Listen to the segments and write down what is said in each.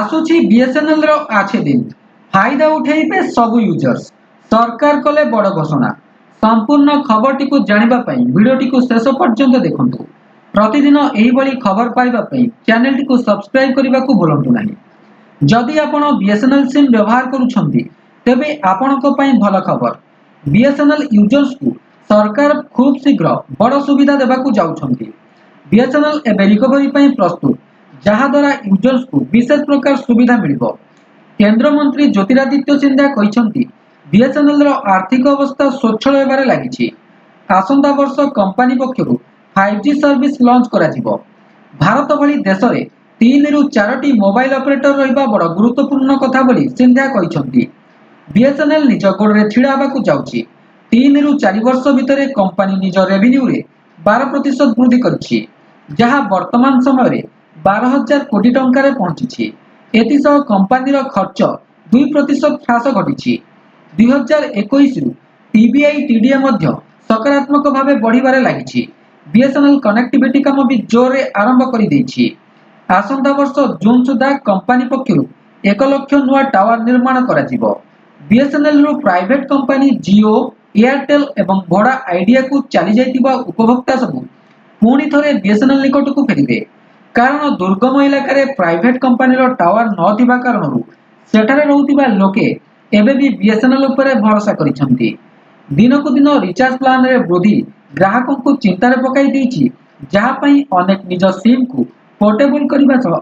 आसुची बीएसएनएल रो आछे दिन फायदा उठेबे सब यूजर्स सरकार कले बड़ घोषणा संपूर्ण खबरटी को जानिबा पई वीडियोटी को शेष पर्यंत देखंतु। प्रतिदिन एही बड़ी खबर पाइबा पई चैनल को सब्सक्राइब करने को भूलंतु नहीं। जदि आपण बीएसएनएल सिम व्यवहार करूछंती तेबे आपणको पई भल खबर। बीएसएनएल यूजर्स को सरकार खूब शीघ्र बड़ सुविधा देबाकू जाउछंती। बीएसएनएल एबे रिकवरी पई प्रस्तुत जहा द्वारा यूजर्स को विशेष प्रकार सुविधा मिलिबो। केंद्र मंत्री ज्योतिरादित्य सिंधिया कहिसंती बीएसएनएल रो आर्थिक अवस्था स्वच्छल हेबारे लागिछि। आसंता वर्ष कंपनी पक्षरु 5G सर्विस लॉन्च करा जिवो। भारत भली देश रे 3 रु 4टी मोबाइल ऑपरेटर रहिबा बड़ गुरुत्वपूर्ण कथा बोली सिंधिया कहिसंती। बीएसएनएल निज गोड़े छिड़ा हेबाकू जाउछि। 3 रु 4 वर्ष भितरे कंपनी निज रेवेन्यू रे 12% वृद्धि करछि, जहा वर्तमान समय रे 12,000 कोटी टंकारे पहुंची। एतिसह कंपनी रो खर्च 2% ह्रास घटिछि। 2021 रु टीबीआई टीडीए मध्य सकारात्मक भावे बढ़िबारे लागिछि। बीएसएनएल कनेक्टिविटी काम भी जोर रे आरंभ करि दैछि। आसंता वर्ष जून सुधा कंपनी पक्षरु 1 लाख नुआ टावर निर्माण करा जिवो। बीएसएनएल रो प्राइवेट कंपनी जियो, एयरटेल एवं भोडा आइडिया को चली जाइतिबा उपभोक्ता सब पुणी थरे बीएसएनएल निकट को फेरिबे, कारण दुर्गम इलाका रे प्राइवेट कंपनी रो टावर न थिबा कारणरु सेठारे रहउतिबा लोके एबे भी बीएसएनएल उपरे भरोसा करिसंती। दिन को दिन रिचार्ज प्लान रे वृद्धि ग्राहकों को चिंता रे पकाई दैछि, जहा पई अनेक निज सिम को पोर्टेबल करिबा सह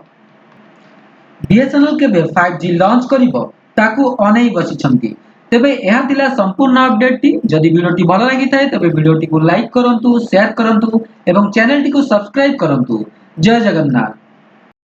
बीएसएनएल केबे 5G लॉन्च करिवो ताकू अनै बसिछंती। तेबे यह थिला संपूर्ण अपडेट। जदि वीडियोटी भल लागि थाए तबे वीडियोटी को लाइक करंतु, शेयर करंतु एवं चैनल टी को सब्सक्राइब करंतु। जय जगन्नाथ।